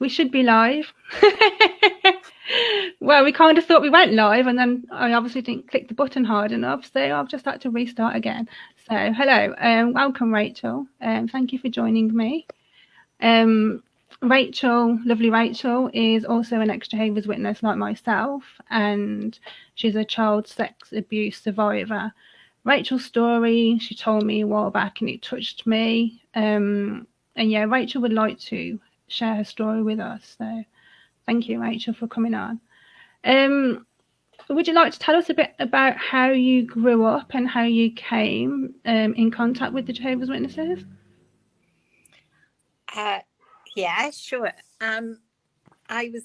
We should be live. Well, we kind of thought we went live, and then I obviously didn't click the button hard enough, so I've just had to restart again. So, hello, welcome, Rachel. Thank you for joining me. Rachel, lovely Rachel, is also an ex-Jehovah's Witness like myself, and she's a child sex abuse survivor. Rachel's story, she told me a while back, and it touched me. And yeah, Rachel would like to share her story with us. So thank you, Rachel, for coming on. Would you like to tell us a bit about how you grew up and how you came in contact with the Jehovah's Witnesses? Yeah, sure. I was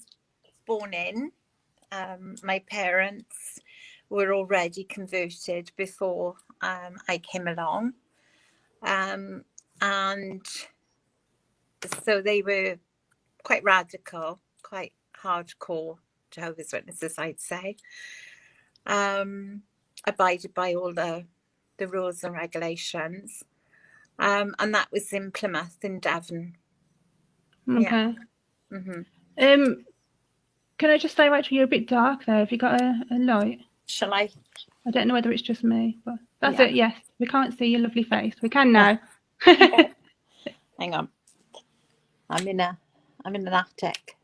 born in. My parents were already converted before I came along. And so they were quite radical, quite hardcore Jehovah's Witnesses, I'd say. Abided by all the rules and regulations. And that was in Plymouth in Devon. Okay. Yeah. Mm-hmm. Can I just say, Rachel, you're a bit dark there. Have you got a light? Shall I? I don't know whether it's just me, but that's it. Yes, we can't see your lovely face. We can now. Okay. Hang on. I'm in an attic.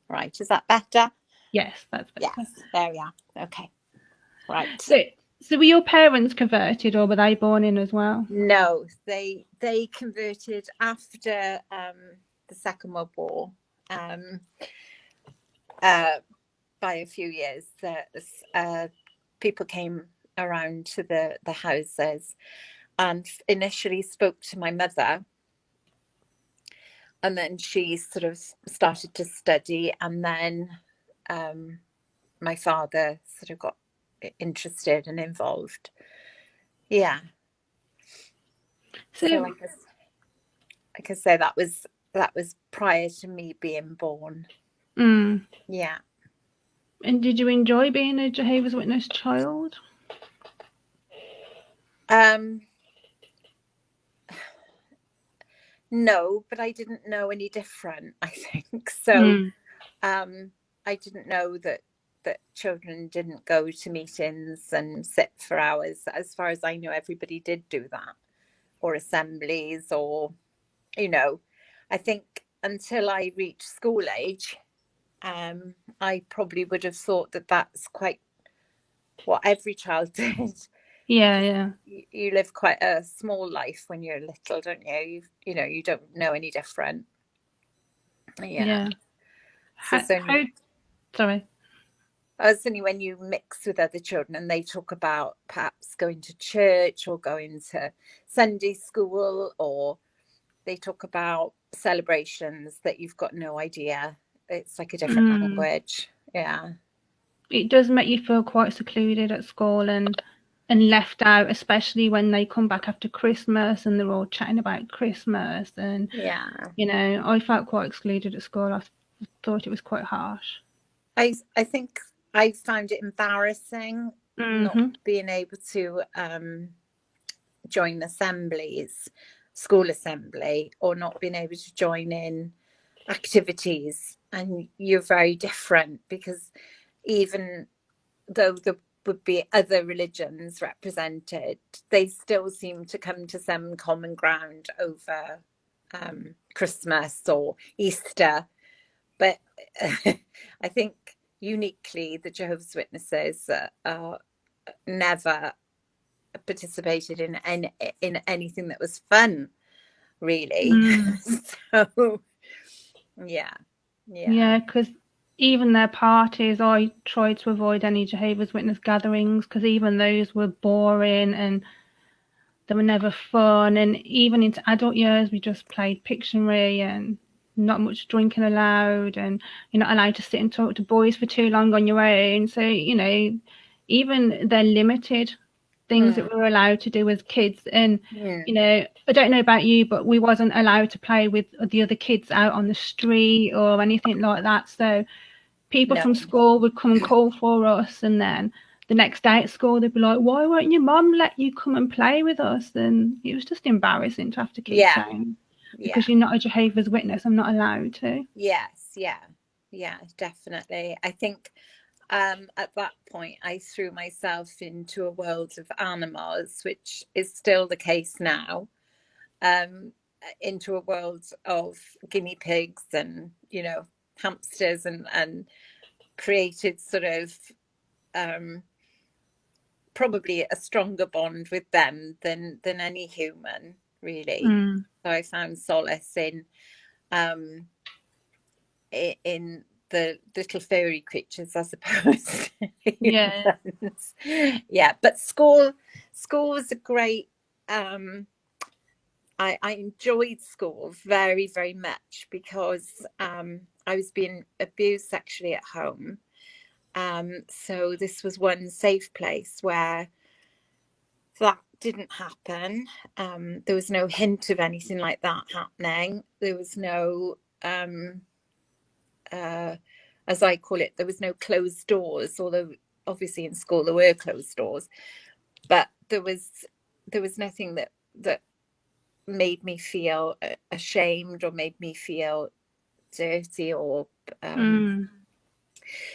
Right, is that better? Yes, that's better. Yes, there we are. Okay. Right. So were your parents converted, or were they born in as well? No, they converted after the Second World War. By a few years, people came around to the houses and initially spoke to my mother, and then she sort of started to study, and then my father sort of got interested and involved. Yeah. So like I say, that was prior to me being born. Yeah. And did you enjoy being a Jehovah's Witness child? No, but I didn't know any different, I think. So I didn't know that children didn't go to meetings and sit for hours. As far as I know, everybody did do that, or assemblies, or, I think until I reached school age, I probably would have thought that that's quite what every child did. Yeah. You live quite a small life when you're little, don't you? You don't know any different. Yeah. Sorry. It's only when you mix with other children and they talk about perhaps going to church or going to Sunday school, or they talk about celebrations that you've got no idea. It's like a different language. Yeah. It does make you feel quite secluded at school and left out, especially when they come back after Christmas and they're all chatting about Christmas. And yeah, I felt quite excluded at school. I thought it was quite harsh. I think I found it embarrassing not being able to join assemblies, school assembly, or not being able to join in activities. And you're very different, because even though there would be other religions represented, they still seem to come to some common ground over Christmas or Easter. But I think uniquely the Jehovah's Witnesses never participated in anything that was fun, really. So yeah, because even their parties, I tried to avoid any Jehovah's Witness gatherings, because even those were boring and they were never fun. And even into adult years, we just played Pictionary and not much drinking allowed, and you're not allowed to sit and talk to boys for too long on your own. So even their limited things that we were allowed to do as kids, and I don't know about you, but we wasn't allowed to play with the other kids out on the street or anything like that. So people from school would come and call for us, and then the next day at school they'd be like, why won't your mum let you come and play with us? And it was just embarrassing to have to keep saying. because you're not a Jehovah's Witness, I'm not allowed to. Yes, yeah, definitely. I think at that point I threw myself into a world of animals, which is still the case now, into a world of guinea pigs and, you know, hamsters, and created sort of probably a stronger bond with them than any human, really. So I found solace in the little fairy creatures, I suppose. Yeah. Yeah, but school was a great I enjoyed school very, very much because I was being abused sexually at home. So this was one safe place where that didn't happen. There was no hint of anything like that happening. There was no as I call it, there was no closed doors, although obviously in school there were closed doors, but there was nothing that made me feel ashamed or made me feel dirty or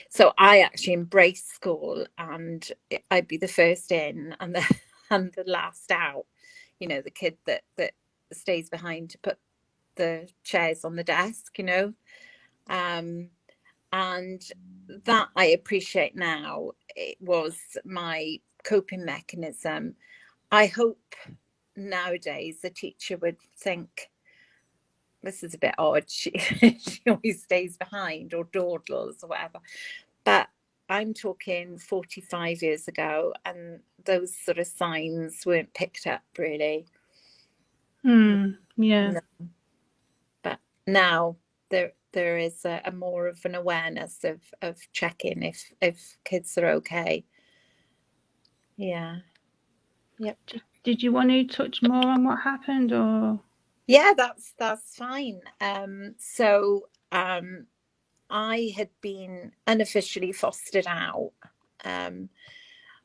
so I actually embraced school, and I'd be the first in and the last out, you know, the kid that stays behind to put the chairs on the desk, you know. And that I appreciate now. It was my coping mechanism. I hope nowadays a teacher would think, this is a bit odd, she always stays behind or dawdles or whatever. But I'm talking 45 years ago, and those sort of signs weren't picked up really. Yeah. No. But now there is a more of an awareness of checking if kids are okay. Yeah. Yep. Did you want to touch more on what happened, or? Yeah, that's fine. So I had been unofficially fostered out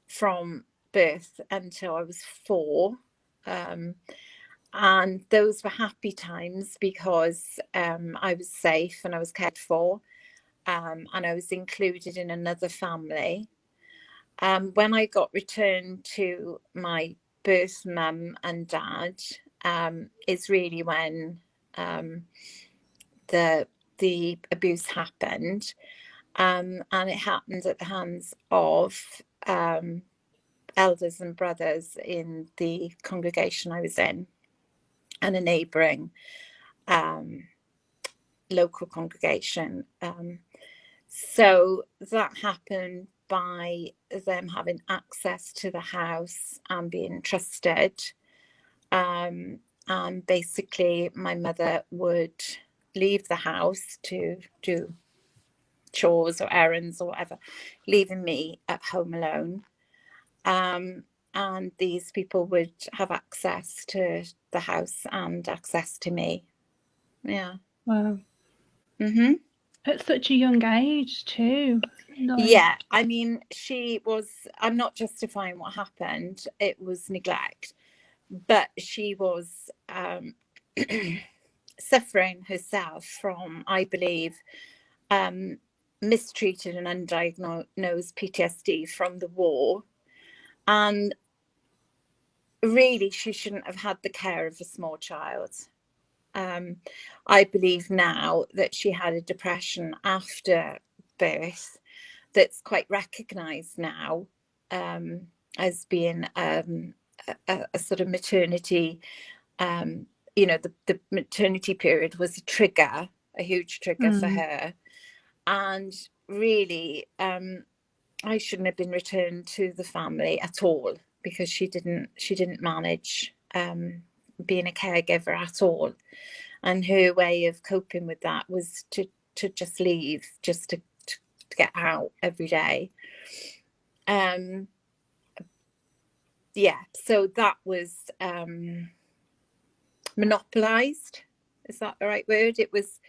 from birth until I was 4. And those were happy times because I was safe and I was cared for, and I was included in another family. When I got returned to my birth mum and dad, is really when the abuse happened, and it happened at the hands of elders and brothers in the congregation I was in, and a neighbouring local congregation. So that happened by them having access to the house and being trusted. And basically my mother would leave the house to do chores or errands or whatever, leaving me at home alone. And these people would have access to the house and access to me. Yeah. Wow. At such a young age too. Yeah, I mean, I'm not justifying what happened, it was neglect, but she was suffering herself from, I believe, mistreated and undiagnosed PTSD from the war. And really, she shouldn't have had the care of a small child. I believe now that she had a depression after birth that's quite recognised now as being a sort of maternity. You know, the maternity period was a huge trigger for her. And really, I shouldn't have been returned to the family at all, because she didn't manage being a caregiver at all. And her way of coping with that was to just leave, just to get out every day. Yeah, so that was monopolized. Is that the right word? It was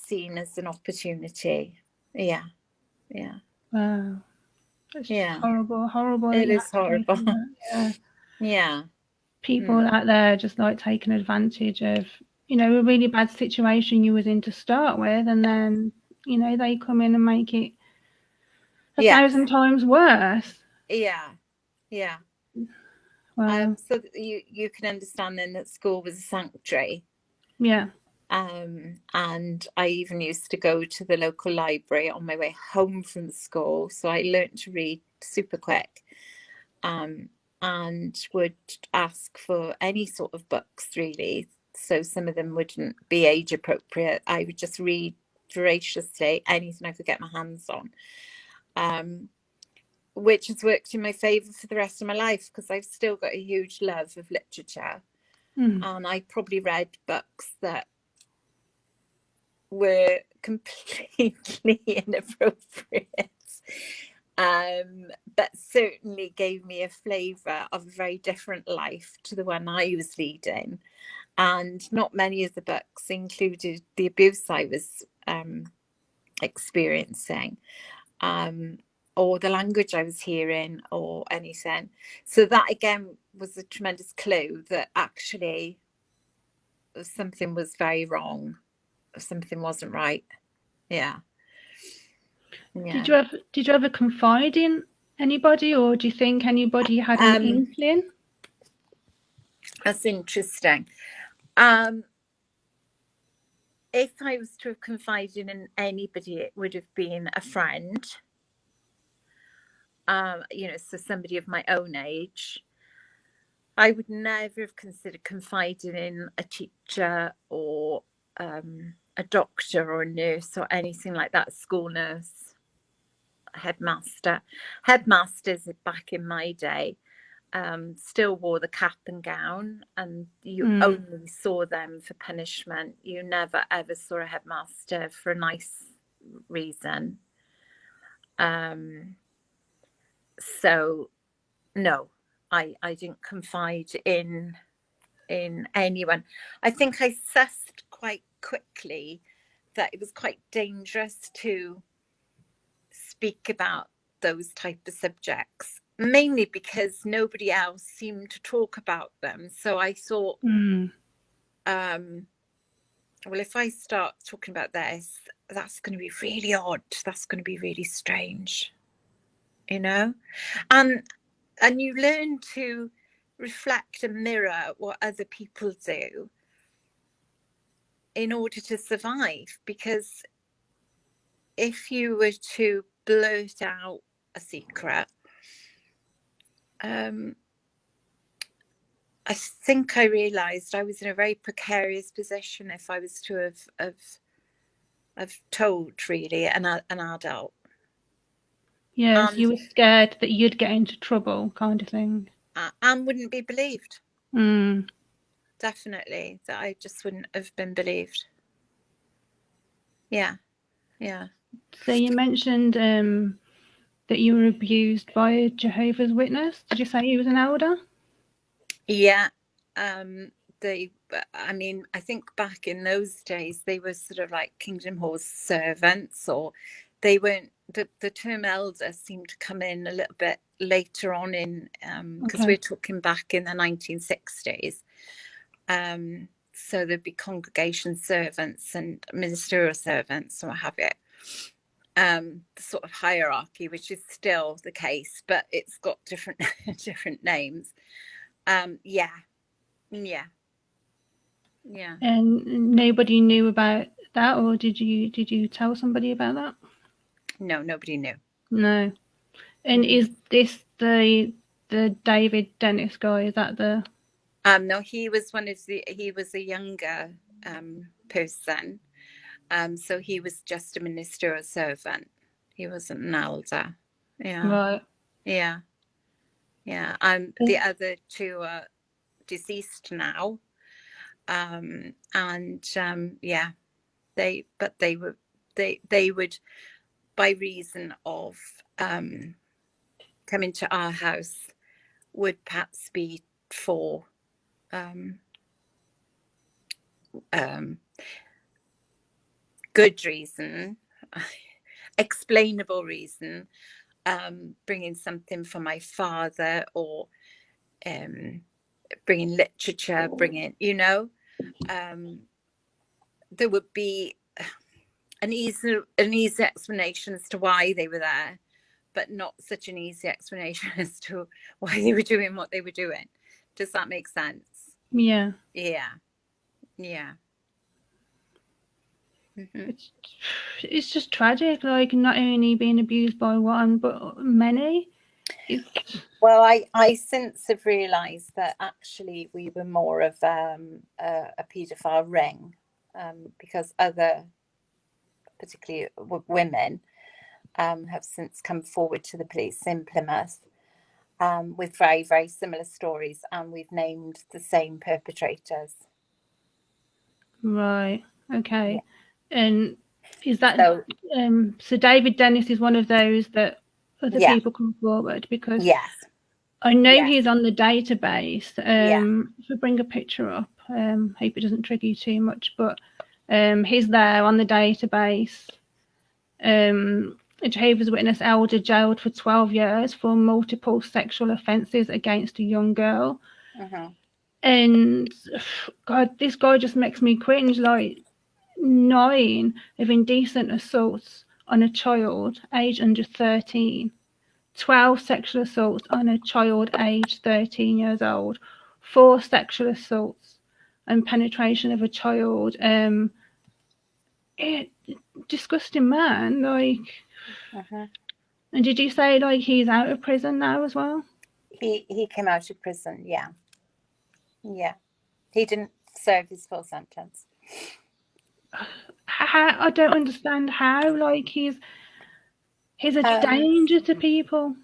seen as an opportunity. Yeah. Wow. It's horrible. It is horrible. Yeah. Yeah. People out there just like taking advantage of a really bad situation you was in to start with, and then they come in and make it a Yeah, thousand times worse. yeah, yeah. Well, So you can understand then that school was a sanctuary. yeah. And I even used to go to the local library on my way home from school, so I learnt to read super quick, and would ask for any sort of books really. So some of them wouldn't be age appropriate. I would just read voraciously anything I could get my hands on, which has worked in my favour for the rest of my life, because I've still got a huge love of literature. And I probably read books that were completely inappropriate, but certainly gave me a flavour of a very different life to the one I was leading. And not many of the books included the abuse I was experiencing, or the language I was hearing, or anything. So that again was a tremendous clue that actually something was very wrong, something wasn't right. Yeah. Did Yeah. you ever confide in anybody, or do you think anybody had an inkling? That's interesting. Um, if I was to have confided in anybody, it would have been a friend. So somebody of my own age. I would never have considered confiding in a teacher, or a doctor or a nurse or anything like that. School nurse, headmaster. Headmasters back in my day still wore the cap and gown, and you only saw them for punishment. You never ever saw a headmaster for a nice reason. So no, I didn't confide in anyone. I think I sussed quite quickly that it was quite dangerous to speak about those type of subjects, mainly because nobody else seemed to talk about them. So I thought, well, if I start talking about this, that's going to be really odd. That's going to be really strange, and you learn to reflect and mirror what other people do in order to survive. Because if you were to blurt out a secret, I think I realised I was in a very precarious position if I was to have told really an adult. Yes, you were scared that you'd get into trouble, kind of thing. And wouldn't be believed. Mm. Definitely, that I just wouldn't have been believed. Yeah, yeah. So you mentioned that you were abused by a Jehovah's Witness. Did you say he was an elder? Yeah. I think back in those days, they were sort of like Kingdom Hall servants, or they weren't. The term elder seemed to come in a little bit later on in, because we're talking back in the 1960s. So there'd be congregation servants and ministerial servants, or what have you. The sort of hierarchy, which is still the case, but it's got different names. Yeah. And nobody knew about that, or did you tell somebody about that? No, nobody knew. No. And is this the David Dennis guy? Is that the? No, he was he was a younger person. So he was just a ministerial servant. He wasn't an elder. Yeah. Right. Yeah. Yeah. The other two are deceased now. Yeah, they would, by reason of coming to our house, would perhaps be for good reason, explainable reason, bringing something for my father, or bringing literature, bringing, there would be an easy explanation as to why they were there, but not such an easy explanation as to why they were doing what they were doing. Does that make sense? Yeah. Yeah. Yeah. Mm-hmm. It's just tragic, like not only being abused by one, but many. Well, I since have realised that actually we were more of a paedophile ring, because other, particularly women, have since come forward to the police in Plymouth with very, very similar stories, and we've named the same perpetrators. Right. Okay. Yeah. And is that so David Dennis is one of those that other people come forward, because I know he's on the database. If we bring a picture up, hope it doesn't trigger you too much, but he's there on the database. A Jehovah's Witness elder jailed for 12 years for multiple sexual offences against a young girl. Mm-hmm. And God, this guy just makes me cringe. Like 9 of indecent assaults on a child aged under 13, 12 sexual assaults on a child aged 13 years old, 4 sexual assaults and penetration of a child. Disgusting man. Like, and did you say like he's out of prison now as well? He came out of prison. Yeah. He didn't serve his full sentence. I don't understand how. Like he's a danger to people.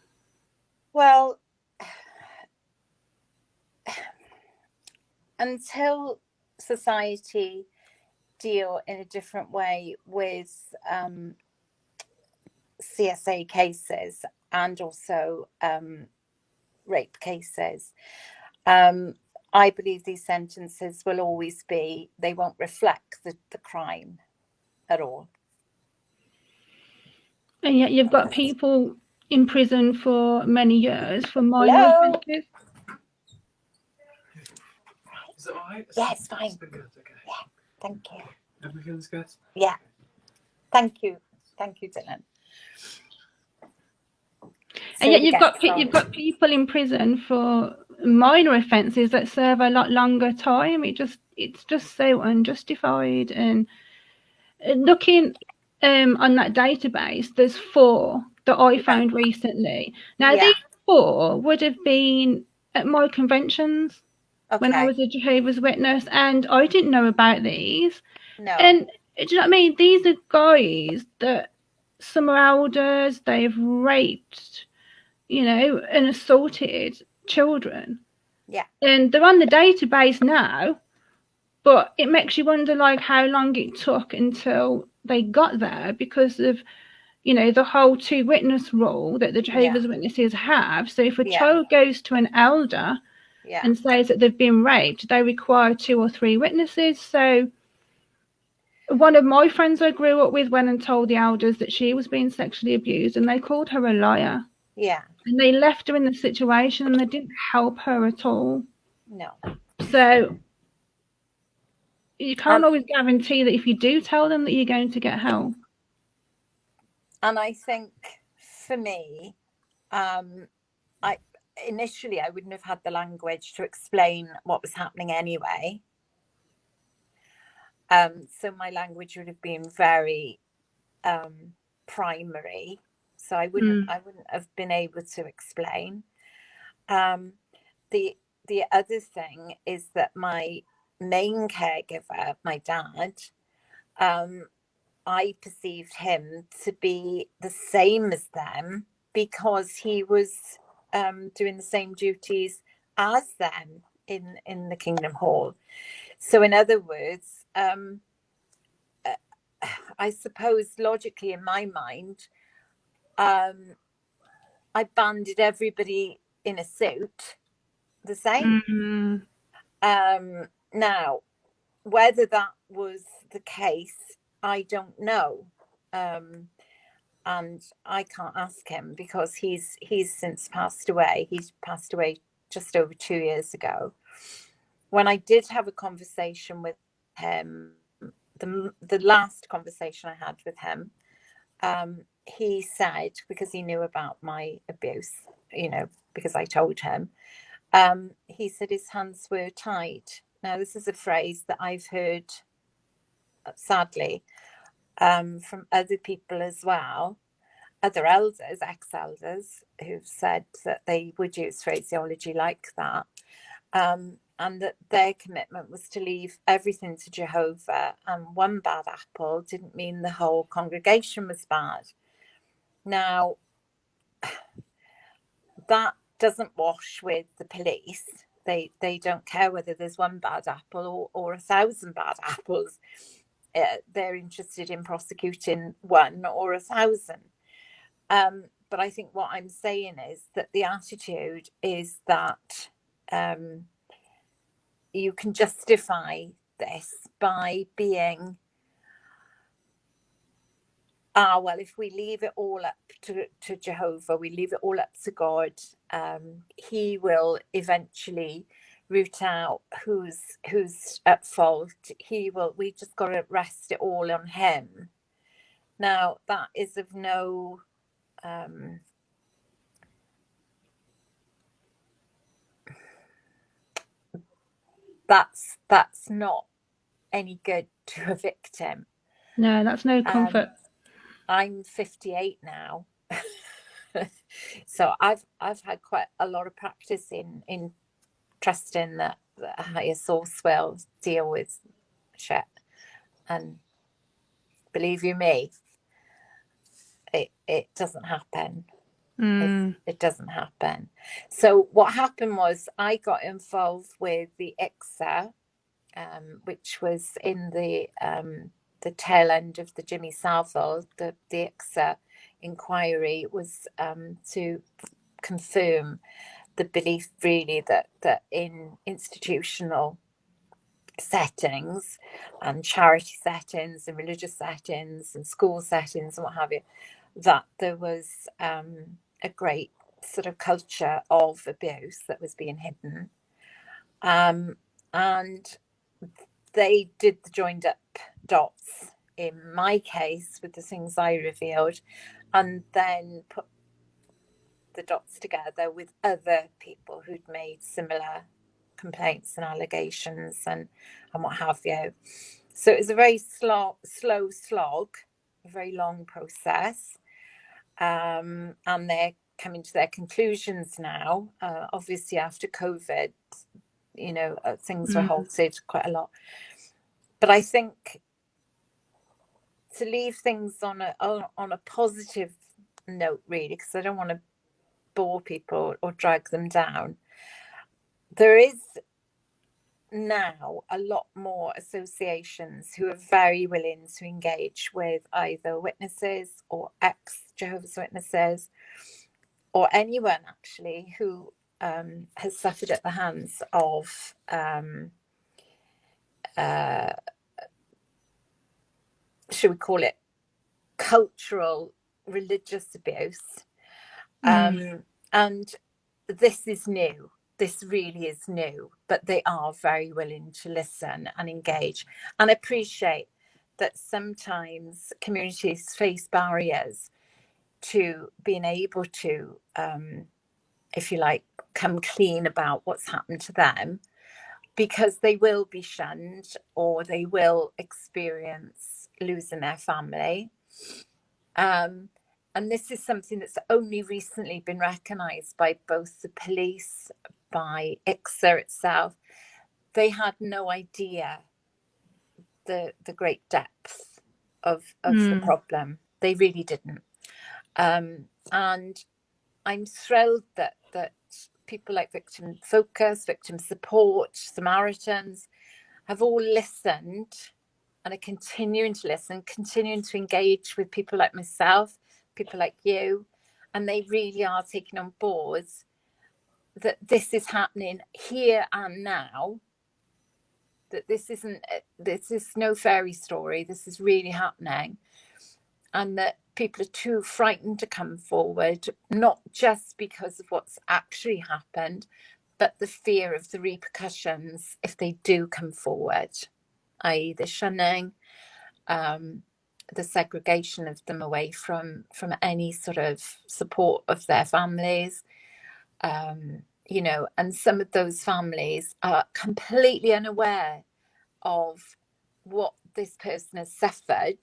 Well, until society deal in a different way with CSA cases and also rape cases, I believe these sentences will always be, they won't reflect the crime at all. And yet you've got people in prison for many years for minor offences. Is it all right? Yeah, it's fine. It's been good. Okay. Yeah, thank you. Everything's good? Yeah. Thank you, Dylan. And yet you've got people in prison for minor offences that serve a lot longer time. It's just so unjustified. And looking on that database, there's 4 that I found recently. Now these 4 would have been at my conventions when I was a Jehovah's Witness, and I didn't know about these. No. And do you know what I mean? These are guys that some are elders, they've raped, and assaulted children. Yeah. And they're on the database now, but it makes you wonder like how long it took until they got there, because of the whole 2 witness rule that the Jehovah's Witnesses have. So if a child goes to an elder and says that they've been raped, they require 2 or 3 witnesses. So one of my friends I grew up with went and told the elders that she was being sexually abused, and they called her a liar. Yeah. And they left her in the situation, and they didn't help her at all. No. So you can't always guarantee that if you do tell them that you're going to get help. And I think for me, initially I wouldn't have had the language to explain what was happening anyway. So my language would have been very primary. So I wouldn't have been able to explain. The other thing is that my main caregiver, my dad, I perceived him to be the same as them because he was doing the same duties as them in the Kingdom Hall. So in other words, I suppose logically in my mind, I banded everybody in a suit the same. Now, whether that was the case, I don't know. And I can't ask him because he's since passed away. He's passed away just over 2 years ago. When I did have a conversation with him, the last conversation I had with him, he said, because he knew about my abuse, because I told him, he said his hands were tied. Now, this is a phrase that I've heard, sadly, from other people as well, other elders, ex-elders, who've said that they would use phraseology like that, and that their commitment was to leave everything to Jehovah, and one bad apple didn't mean the whole congregation was bad. Now, that doesn't wash with the police. They don't care whether there's one bad apple or 1,000 bad apples. They're interested in prosecuting one or 1,000. But I think what I'm saying is that the attitude is that you can justify this by being, well, if we leave it all up to Jehovah, we leave it all up to God, he will eventually root out who's at fault. We just got to rest it all on him. Now, that is of no that's not any good to a victim. No, that's no comfort. I'm 58 now. So I've had quite a lot of practice in trusting that a higher source will deal with shit. And believe you me, it doesn't happen. It doesn't happen. So what happened was I got involved with the ICSA, which was in the tail end of the Jimmy Savile. The ICSA inquiry was to confirm the belief really that in institutional settings and charity settings and religious settings and school settings and what have you, that there was a great sort of culture of abuse that was being hidden. And they did the joined up dots in my case with the things I revealed, and then put the dots together with other people who'd made similar complaints and allegations and what have you. So it was a very slow slog, a very long process. And they're coming to their conclusions now. Obviously, after COVID, things were halted quite a lot. But I think to leave things on a positive note, really, because I don't want to bore people or drag them down. There is now a lot more associations who are very willing to engage with either witnesses or ex-Jehovah's Witnesses, or anyone actually who has suffered at the hands of should we call it cultural religious abuse. And this is new. This really is new, but they are very willing to listen and engage and appreciate that sometimes communities face barriers to being able to, if you like, come clean about what's happened to them, because they will be shunned or they will experience losing their family. And this is something that's only recently been recognised by both the police, by ICSA itself. They had no idea the great depth of the problem. They really didn't. And I'm thrilled that people like Victim Focus, Victim Support, Samaritans have all listened and are continuing to listen, continuing to engage with people like myself, people like you, and they really are taking on board that this is happening here and now, that this is no fairy story, this is really happening, and that people are too frightened to come forward, not just because of what's actually happened, but the fear of the repercussions if they do come forward. i.e. the shunning, the segregation of them away from any sort of support of their families, you know, and some of those families are completely unaware of what this person has suffered,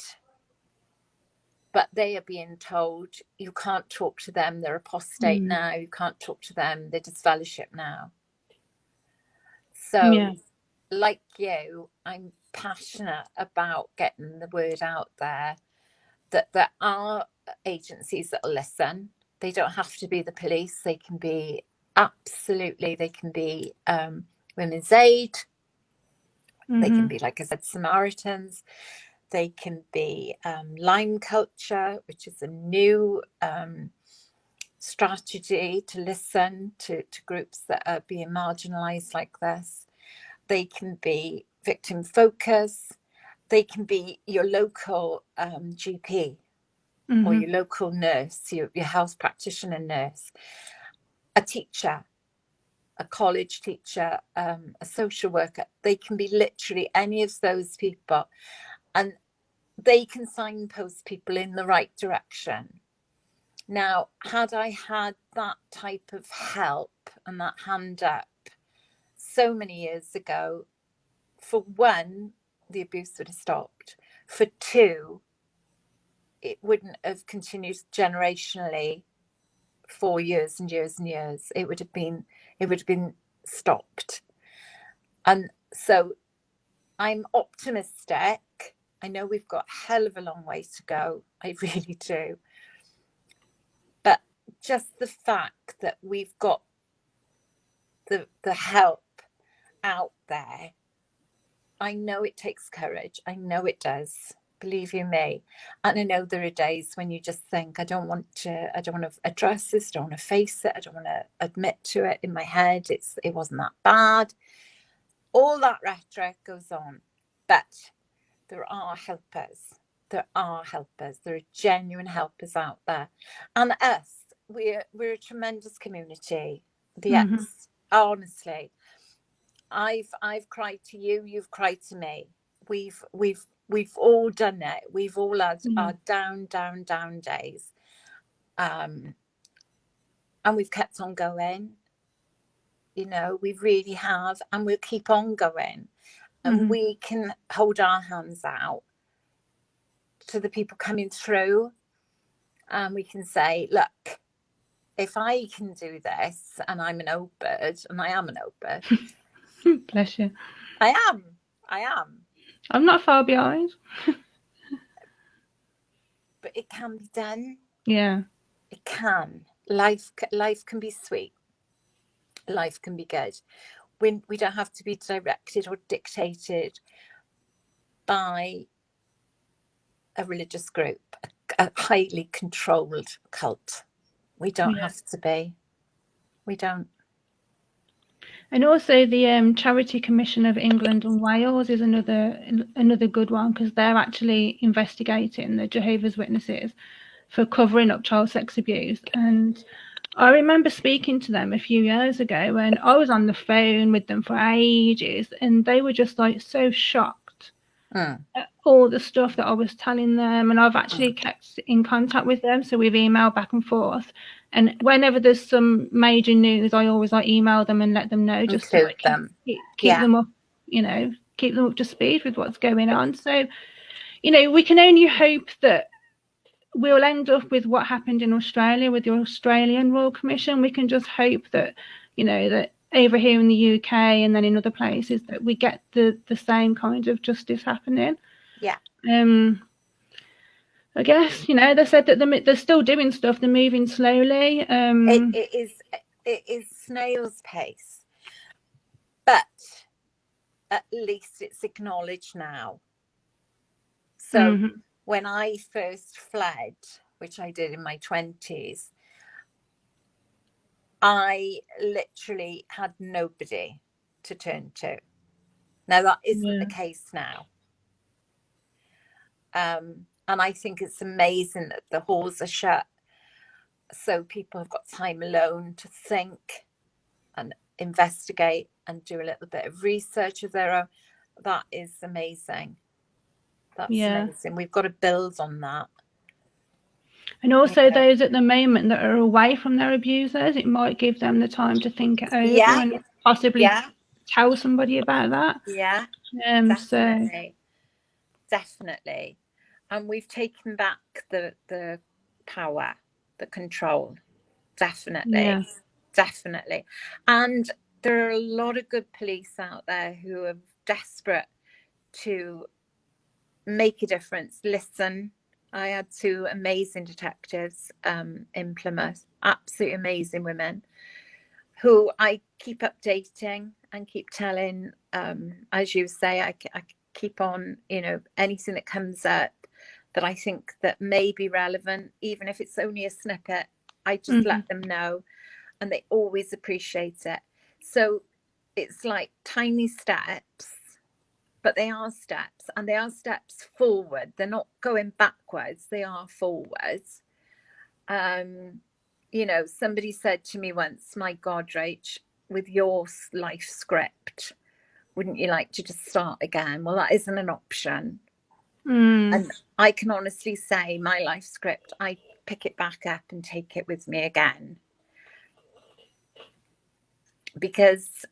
but they are being told you can't talk to them, they're apostate now, you can't talk to them, they're disfellowship now. So Yeah. like you, I'm passionate about getting the word out there that there are agencies that will listen. They don't have to be the police. They can be Women's Aid. They can be, like I said, Samaritans. They can be Lime Culture, which is a new strategy to listen to groups that are being marginalised like this. They can be Victim Focus. They can be your local GP or your local nurse, your health practitioner nurse, a teacher, a college teacher, a social worker. They can be literally any of those people, and they can signpost people in the right direction. Now, had I had that type of help and that hand up so many years ago, for one, the abuse would have stopped. For two, it wouldn't have continued generationally for years and years and years. It would have been stopped. And so I'm optimistic. I know we've got a hell of a long way to go. I really do. But just the fact that we've got the help out there, I know it takes courage. I know it does. Believe you me. And I know there are days when you just think, I don't want to address this, I don't want to face it, I don't want to admit to it in my head. It wasn't that bad. All that rhetoric goes on. But there are helpers. There are helpers. There are genuine helpers out there. And us, we're a tremendous community. Honestly, I've cried to you, you've cried to me. We've all done it. We've all had our down days. And we've kept on going. You know, we really have, and we'll keep on going. And we can hold our hands out to the people coming through, and we can say, look, if I can do this, and I'm an old bird, and I am an old bird. Bless you. I am. I'm not far behind. But it can be done. Yeah. It can. Life can be sweet. Life can be good. We don't have to be directed or dictated by a religious group, a highly controlled cult. We don't have to be. We don't. And also the Charity Commission of England and Wales is another good one, because they're actually investigating the Jehovah's Witnesses for covering up child sex abuse. And I remember speaking to them a few years ago, and I was on the phone with them for ages, and they were just like so shocked at all the stuff that I was telling them. And I've actually kept in contact with them, so we've emailed back and forth. And whenever there's some major news, I always email them and let them know, just to keep them up, keep them up to speed with what's going on. So, we can only hope that we'll end up with what happened in Australia with the Australian Royal Commission. We can just hope that, that over here in the UK and then in other places, that we get the same kind of justice happening. Yeah. I guess, they said that they're still doing stuff. They're moving slowly. It is snail's pace, but at least it's acknowledged now. So when I first fled, which I did in my 20s, I literally had nobody to turn to. Now that isn't the case now. And I think it's amazing that the halls are shut, so people have got time alone to think and investigate and do a little bit of research of their own. that is amazing. That's Yeah. amazing. We've got to build on that. And also Yeah. those at the moment that are away from their abusers, it might give them the time to think it over Yeah. and possibly Yeah. tell somebody about that. Yeah. So Definitely. Definitely. And we've taken back the power, the control. Definitely. yeah, Definitely. And there are a lot of good police out there who are desperate to make a difference, listen. I had 2 amazing detectives in Plymouth, absolutely amazing women, who I keep updating and keep telling, as you say, I keep on, you know, anything that comes up that I think that may be relevant, even if it's only a snippet, I just let them know, and they always appreciate it. So it's like tiny steps, but they are steps, and they are steps forward. They're not going backwards, they are forwards. You know, somebody said to me once, my God, Rach, with your life script, wouldn't you like to just start again? Well, that isn't an option. And I can honestly say my life script, I pick it back up and take it with me again, because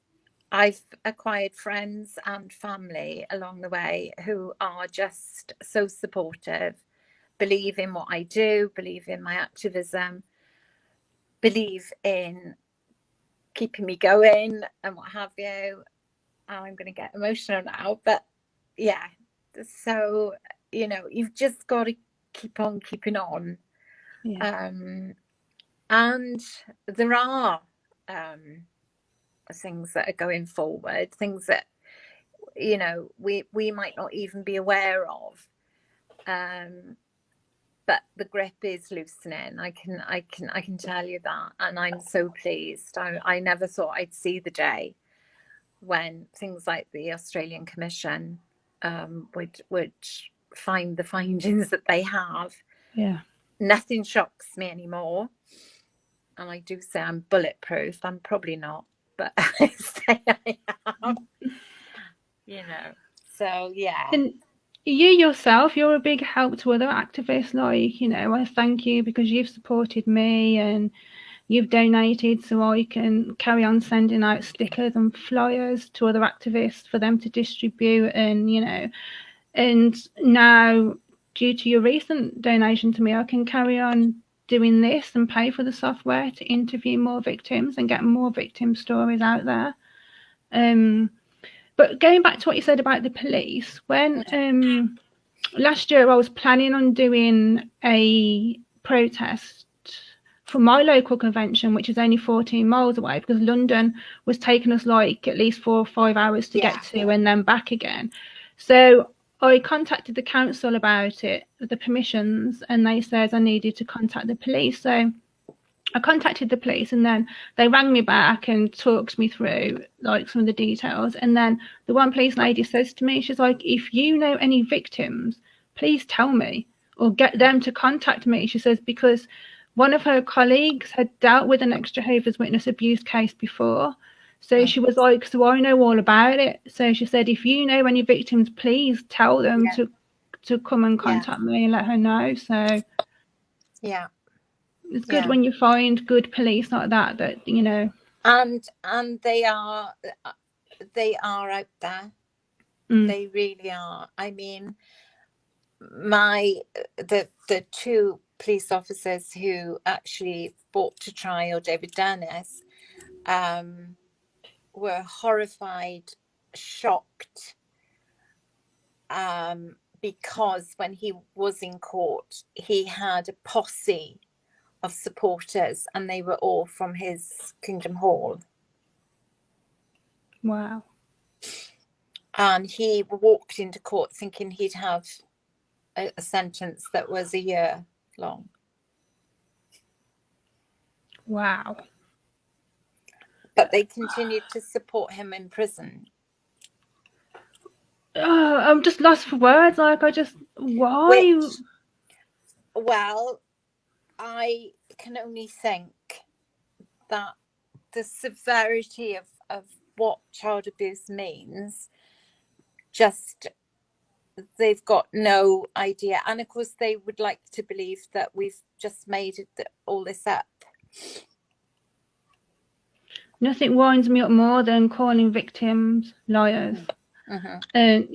I've acquired friends and family along the way who are just so supportive, believe in what I do, believe in my activism, believe in keeping me going and what have you. I'm going to get emotional now, but yeah. So, you know, you've just got to keep on keeping on. yeah. And there are things that are going forward, things that, you know, we might not even be aware of. But the grip is loosening. I can tell you that, and I'm so pleased. I never thought I'd see the day when things like the Australian Commission would find the findings that they have. Yeah. Nothing shocks me anymore, and I do say I'm bulletproof. I'm probably not, but I say I am. You know. So yeah. And you yourself, you're a big help to other activists. Like, you know, I thank you because you've supported me and you've donated so I can carry on sending out stickers and flyers to other activists for them to distribute. And, you know, and now due to your recent donation to me, I can carry on doing this and pay for the software to interview more victims and get more victim stories out there. But going back to what you said about the police, when last year I was planning on doing a protest for my local convention, which is only 14 miles away, because London was taking us like at least 4 or 5 hours to get to and then back again. So I contacted the council about it, the permissions, and they said I needed to contact the police. So I contacted the police, and then they rang me back and talked me through like some of the details. And then the one police lady says to me, she's like, if you know any victims, please tell me or get them to contact me. She says, because one of her colleagues had dealt with an ex-Jehovah's Witness abuse case before. So she was like, so I know all about it. So she said, if you know any victims, please tell them to come and contact me and let her know. So yeah. It's good when you find good police like that, you know. And they are out there. They really are. I mean, the 2 police officers who actually brought to trial David Dennis were horrified, shocked, because when he was in court, he had a posse of supporters, and they were all from his Kingdom Hall. Wow. And he walked into court thinking he'd have a sentence that was a year long. Wow. But they continued to support him in prison. Oh, I'm just lost for words. Like, why? Well, I can only think that the severity of what child abuse means just, they've got no idea. And of course, they would like to believe that we've just made all this up. Nothing winds me up more than calling victims liars. And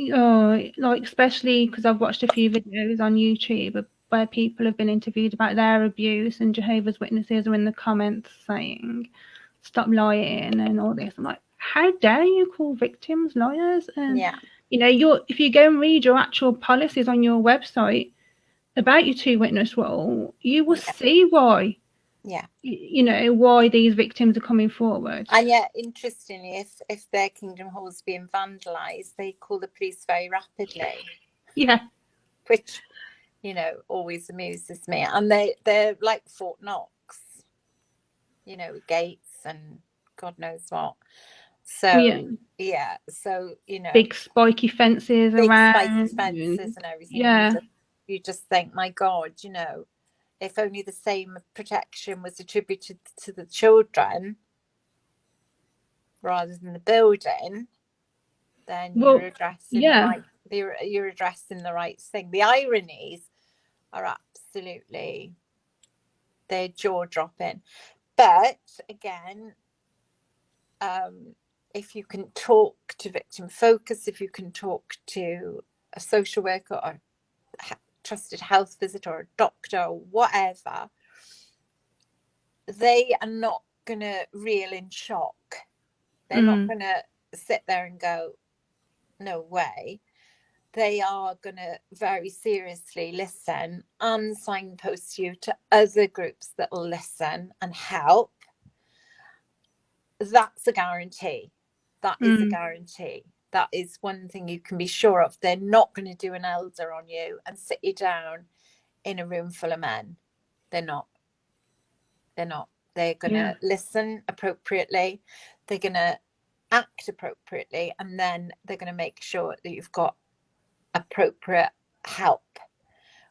like, especially because I've watched a few videos on YouTube where people have been interviewed about their abuse, and Jehovah's Witnesses are in the comments saying, "Stop lying" and all this. I'm like, how dare you call victims liars? And you know, if you go and read your actual policies on your website about your two witness role, you will see why. You know, why these victims are coming forward. And yet, interestingly, if their kingdom hall is being vandalised, they call the police very rapidly. Yeah. Which, you know, always amuses me. And they're like Fort Knox, you know, gates and God knows what. So yeah, so you know, big spiky fences around, spiky fences and everything. Yeah, you just think, my God, you know, if only the same protection was attributed to the children rather than the building, then you're addressing you're addressing the right thing. The ironies are absolutely, they're jaw-dropping. But again, if you can talk to Victim Focus, if you can talk to a social worker or a trusted health visitor or a doctor or whatever, they are not going to reel in shock. They're not going to sit there and go, no way. They are going to very seriously listen and signpost you to other groups that will listen and help. That's a guarantee. That is a guarantee. That is one thing you can be sure of. They're not going to do an elder on you and sit you down in a room full of men. They're not. They're not. They're going to listen appropriately. They're going to act appropriately. And then they're going to make sure that you've got appropriate help,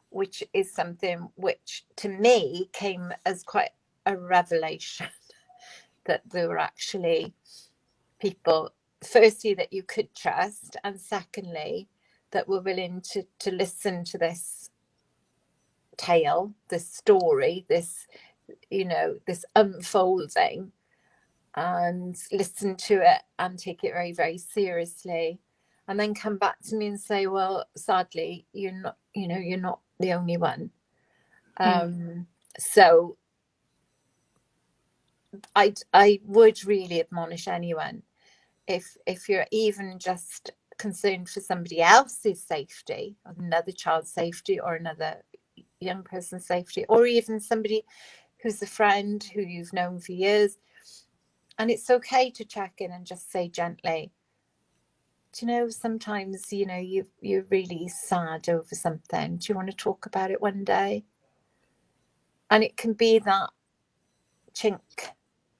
which is something which to me came as quite a revelation, that there were actually people, firstly, that you could trust, and secondly, that were willing to listen to this tale, this story, this, you know, this unfolding, and listen to it and take it very, very seriously, and then come back to me and say, well, sadly, you're not, you know, you're not the only one. So I would really admonish anyone, if you're even just concerned for somebody else's safety, another child's safety, or another young person's safety, or even somebody who's a friend who you've known for years, and it's okay to check in and just say gently, do you know, sometimes, you know, you're really sad over something. Do you want to talk about it one day? And it can be that chink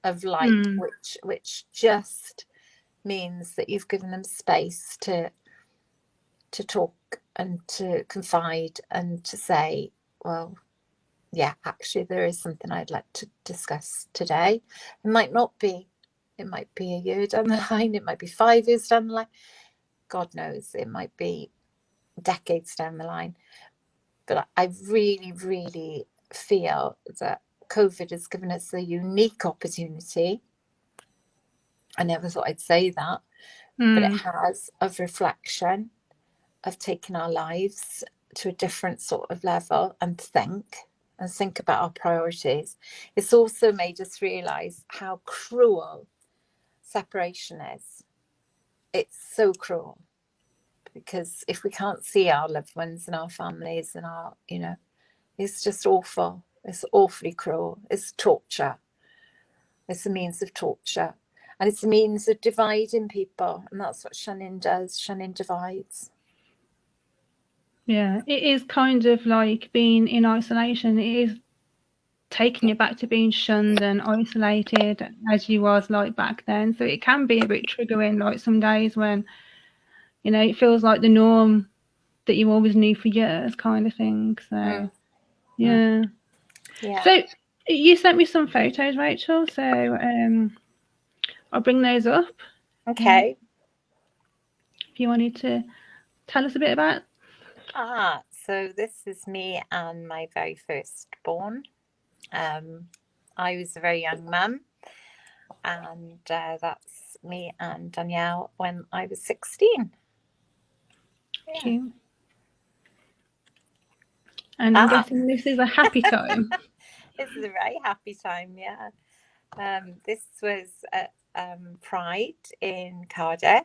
of light, which just means that you've given them space to talk and to confide and to say, well, yeah, actually there is something I'd like to discuss today. It might not be, it might be a year down the line, it might be 5 years down the line, God knows, it might be decades down the line. But I really, really feel that COVID has given us a unique opportunity. I never thought I'd say that, but it has, of reflection, of taking our lives to a different sort of level and think about our priorities. It's also made us realise how cruel separation is. It's so cruel, because if we can't see our loved ones and our families and our, you know, it's just awful. It's awfully cruel. It's torture. It's a means of torture. And it's a means of dividing people. And that's what shunning does. Shunning divides. Yeah, it is kind of like being in isolation. It is taking you back to being shunned and isolated as you was like back then. So it can be a bit triggering, like some days when, you know, it feels like the norm that you always knew for years kind of thing. So yeah. So you sent me some photos, Rachel, so I'll bring those up. Okay. If you wanted to tell us a bit about? So this is me and my very first born. I was a very young mum, and that's me and Danielle when I was 16. Yeah. Cute. And I'm guessing this is a happy time. This is a very happy time, yeah. This was at Pride in Cardiff,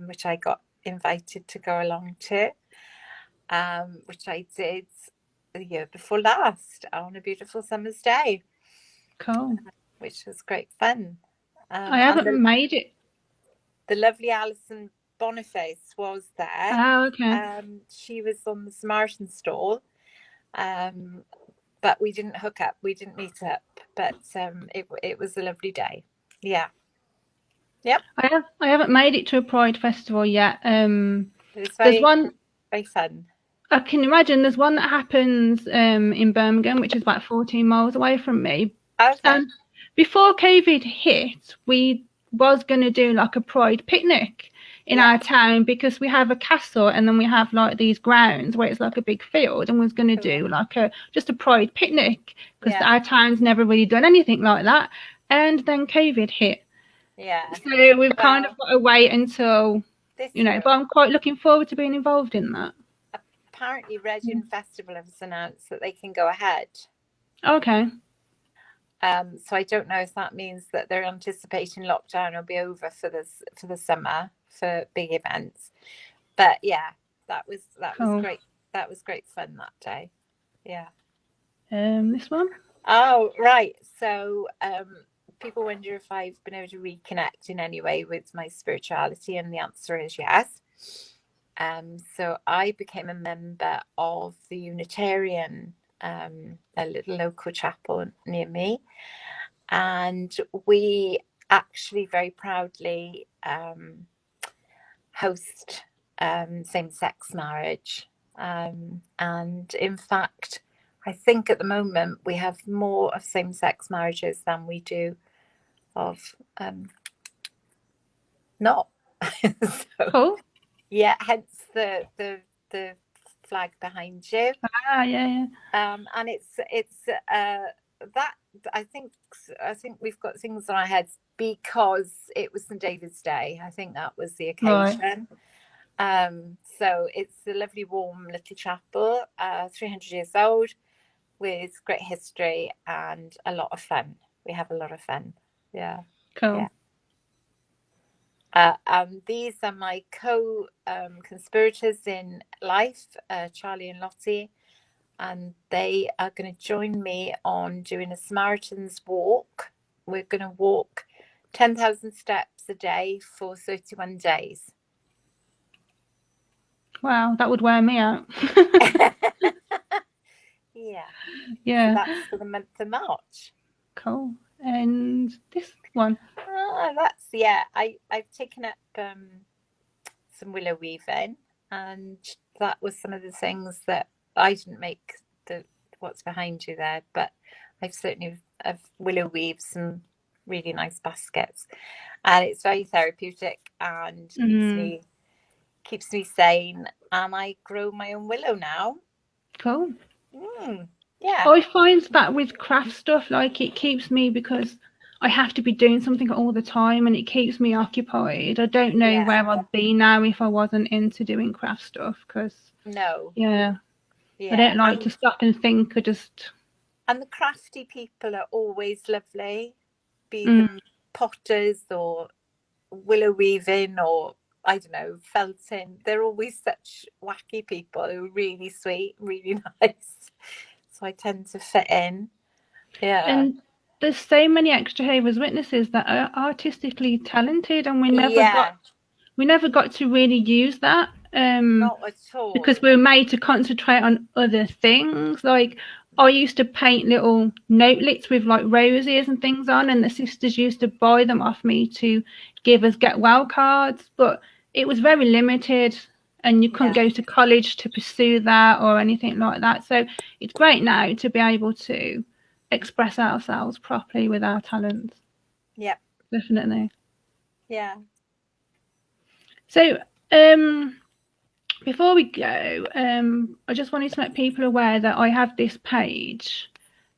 which I got invited to go along to, which I did the year before last on a beautiful summer's day. Cool. Which was great fun. I haven't made it. The lovely Alison Boniface was there. Oh, okay. She was on the Samaritan stall, but we didn't hook up. We didn't meet up, but it was a lovely day. Yeah. Yep. I haven't made it to a Pride festival yet. There's one very fun. I can imagine there's one that happens in Birmingham, which is about 14 miles away from me. Okay. Before COVID hit, we was going to do like a Pride picnic in our town, because we have a castle and then we have like these grounds where it's like a big field, and was going to do like just a Pride picnic, because our town's never really done anything like that. And then COVID hit. Yeah. So we've kind of got to wait until, but I'm quite looking forward to being involved in that. Apparently Reading Festival has announced that they can go ahead. Okay. So I don't know if that means that they're anticipating lockdown will be over for the summer for big events. But yeah, that was great. That was great fun that day. Yeah. This one? Oh, right. So people wonder if I've been able to reconnect in any way with my spirituality, and the answer is yes. So I became a member of the Unitarian, a little local chapel near me, and we actually very proudly host same-sex marriage, and in fact I think at the moment we have more of same-sex marriages than we do of not. So, cool. Yeah, hence the flag behind you. Yeah. And it's that I think we've got things on our heads because it was St. David's Day. I think that was the occasion. Right. So it's a lovely warm little chapel, 300 years old, with great history and a lot of fun. We have a lot of fun. Yeah. Cool. Yeah. These are my co-conspirators in life, Charlie and Lottie, and they are going to join me on doing a Samaritan's walk. We're going to walk 10,000 steps a day for 31 days. Wow, that would wear me out. Yeah. So that's for the month of March. Cool. And this one? I've taken up some willow weaving, and that was some of the things that I didn't make what's behind you there, but I've certainly willow weaved some really nice baskets, and it's very therapeutic and keeps me sane, and I grow my own willow now. Cool. Yeah. I find that with craft stuff, like it keeps me, because I have to be doing something all the time, and it keeps me occupied. I don't know where I'd be now if I wasn't into doing craft stuff, because I don't like to stop and think. And the crafty people are always lovely, be them potters or willow weaving or I don't know, felting. They're always such wacky people who are really sweet, really nice. So I tend to fit in. Yeah. And there's so many Ex-Jehovah's Witnesses that are artistically talented, and we never got to really use that. Not at all. Because we were made to concentrate on other things. Like I used to paint little notelets with like roses and things on, and the sisters used to buy them off me to give us get well cards, but it was very limited, and you couldn't go to college to pursue that or anything like that. So it's great now to be able to express ourselves properly with our talents. Yep. Definitely. Yeah. So before we go, I just wanted to make people aware that I have this page,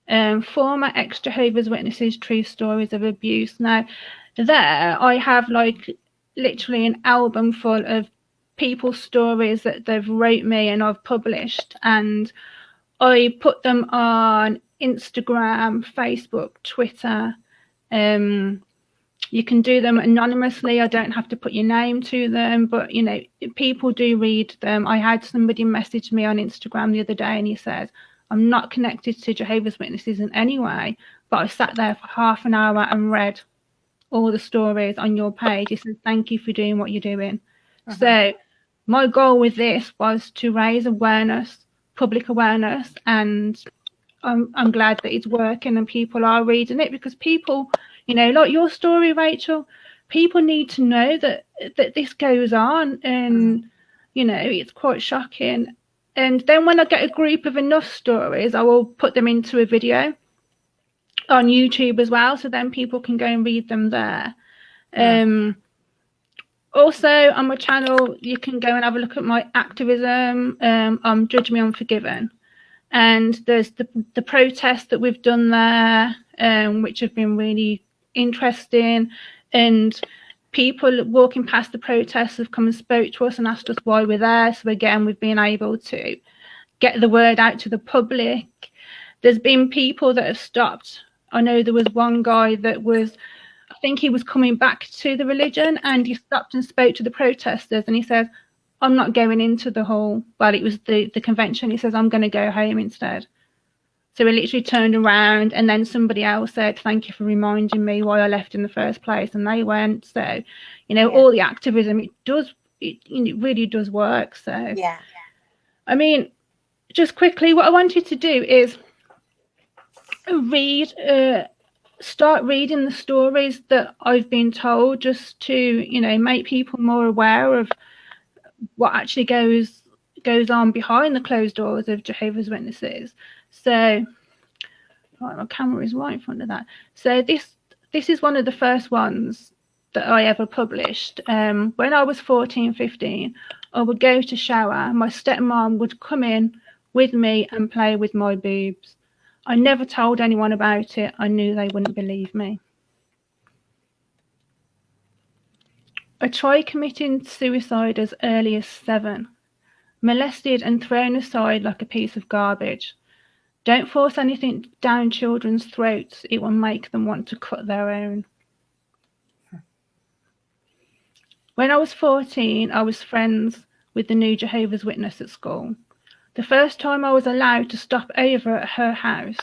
former ex-Jehovah's Witnesses True Stories of Abuse. Now, there I have like literally an album full of people's stories that they've wrote me and I've published, and I put them on Instagram, Facebook, Twitter. You can do them anonymously. I don't have to put your name to them, but you know, people do read them. I had somebody message me on Instagram the other day and he says, I'm not connected to Jehovah's Witnesses in any way, but I sat there for half an hour and read all the stories on your page. He says, thank you for doing what you're doing. So my goal with this was to raise awareness, public awareness, and I'm glad that it's working and people are reading it, because people, you know, like your story, Rachel, people need to know that this goes on, and you know, it's quite shocking. And then when I get a group of enough stories, I will put them into a video on YouTube as well, so then people can go and read them there. Also on my channel, you can go and have a look at my activism. Judge Me Unforgiven. And there's the protests that we've done there, which have been really interesting. And people walking past the protests have come and spoke to us and asked us why we're there. So again, we've been able to get the word out to the public. There's been people that have stopped. I know there was one guy that was, I think he was coming back to the religion, and he stopped and spoke to the protesters, and he says, I'm not going into the hall. Well, it was the convention. He says, I'm going to go home instead. So he literally turned around, and then somebody else said, thank you for reminding me why I left in the first place. And they went. So, you know, all the activism, it really does work. So, I mean, just quickly, what I want you to do is start reading the stories that I've been told, just to, you know, make people more aware of what actually goes on behind the closed doors of Jehovah's Witnesses. So, right, my camera is right in front of that. So this is one of the first ones that I ever published. When I was 14, 15, I would go to shower. My stepmom would come in with me and play with my boobs. I never told anyone about it. I knew they wouldn't believe me. I tried committing suicide as early as 7. Molested and thrown aside like a piece of garbage. Don't force anything down children's throats. It will make them want to cut their own. When I was 14, I was friends with the new Jehovah's Witness at school. The first time I was allowed to stop over at her house,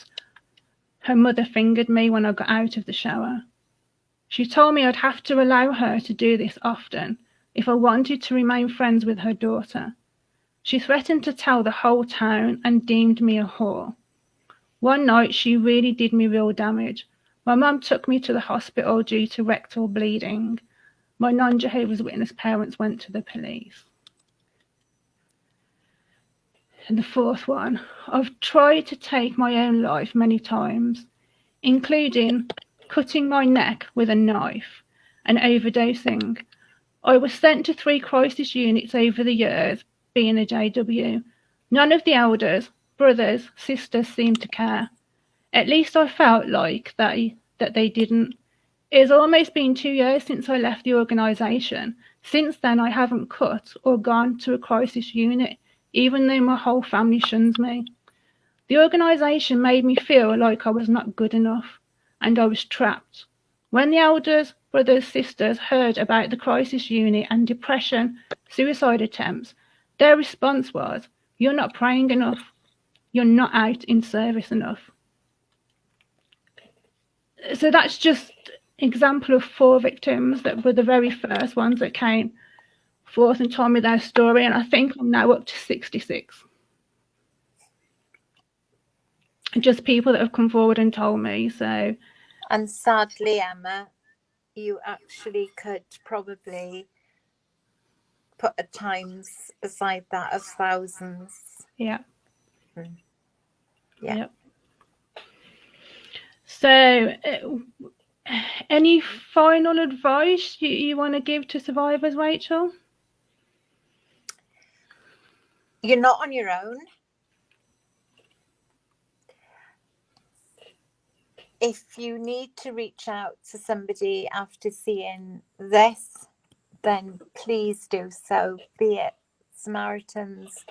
her mother fingered me when I got out of the shower. She told me I'd have to allow her to do this often if I wanted to remain friends with her daughter. She threatened to tell the whole town and deemed me a whore. One night she really did me real damage. My mum took me to the hospital due to rectal bleeding. My non-Jehovah's Witness parents went to the police. And the fourth one, I've tried to take my own life many times, including cutting my neck with a knife and overdosing. I was sent to 3 crisis units over the years, being a JW. None of the elders, brothers, sisters seemed to care. At least I felt like that they didn't. It's almost been 2 years since I left the organisation. Since then, I haven't cut or gone to a crisis unit, even though my whole family shuns me. The organisation made me feel like I was not good enough, and I was trapped. When the elders, brothers, sisters heard about the crisis unit and depression, suicide attempts, their response was, you're not praying enough. You're not out in service enough. So that's just an example of 4 victims that were the very first ones that came forth and told me their story, and I think I'm now up to 66. Just people that have come forward and told me. So, and sadly, Emma, you actually could probably put a times beside that of thousands. Yeah. Yeah. Yep. So, any final advice you want to give to survivors, Rachel? You're not on your own. If you need to reach out to somebody after seeing this, then please do so, be it Samaritans,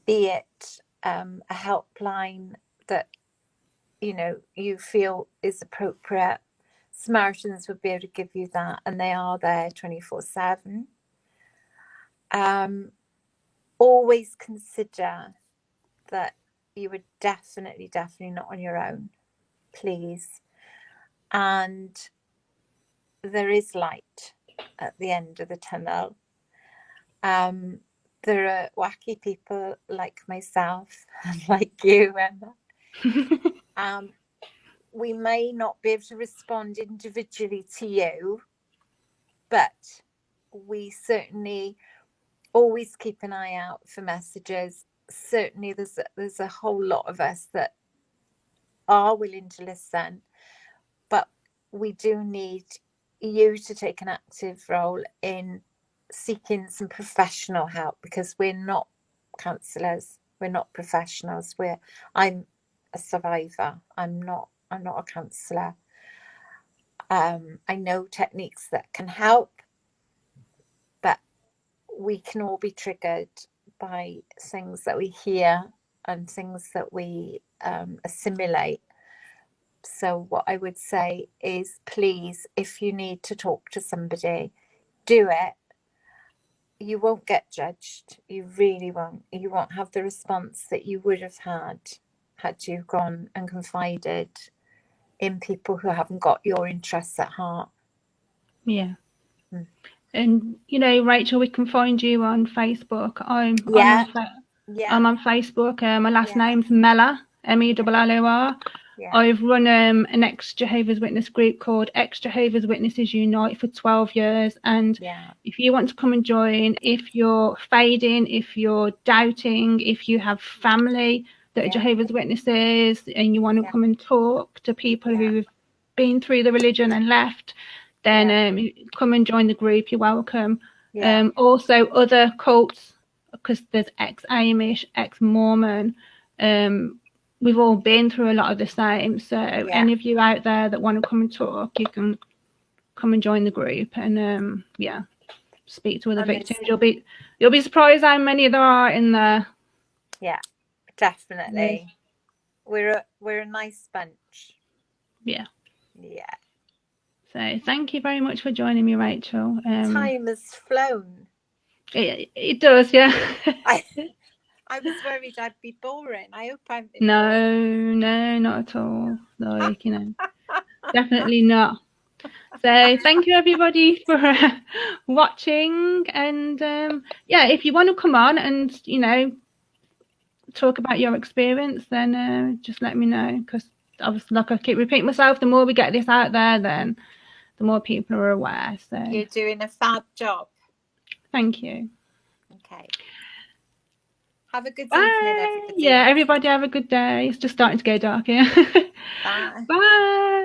be it a helpline that you feel is appropriate. Samaritans would be able to give you that, and they are there 24/7. Always consider that you are definitely not on your own, please. And there is light at the end of the tunnel. There are wacky people like myself and like you, Emma. We may not be able to respond individually to you, but we certainly always keep an eye out for messages. Certainly there's a whole lot of us that are willing to listen, but we do need you to take an active role in seeking some professional help, because we're not counsellors, we're not professionals. I'm a survivor. I'm not a counsellor. I know techniques that can help, but we can all be triggered by things that we hear and things that we assimilate. So what I would say is, please, if you need to talk to somebody, do it. You won't get judged. You really won't. You won't have the response that you would have had you gone and confided in people who haven't got your interests at heart. Yeah. And Rachel, we can find you on Facebook. I'm on Facebook. My last name's Mellor, Mellor. I've run an ex-Jehovah's Witness group called Ex-Jehovah's Witnesses Unite for 12 years. And if you want to come and join, if you're fading, if you're doubting, if you have family that are Jehovah's Witnesses and you want to come and talk to people who've been through the religion and left, then come and join the group. You're welcome. Also other cults, because there's ex-Amish, ex-Mormon. We've all been through a lot of the same. So any of you out there that want to come and talk, you can come and join the group and speak to other victims. You'll be surprised how many there are in there. Yeah, definitely. We're a nice bunch. Yeah. Yeah. So thank you very much for joining me, Rachel. Time has flown. It does, yeah. I was worried I'd be boring. I hope I'm No, not at all. Like, definitely not. So thank you everybody for watching, and if you want to come on and talk about your experience, then just let me know, because obviously, like I keep repeating myself, the more we get this out there, then the more people are aware. So you're doing a fab job. Thank you. Okay. Have a good evening, everybody. Yeah, everybody have a good day. It's just starting to go dark here. Bye. Bye.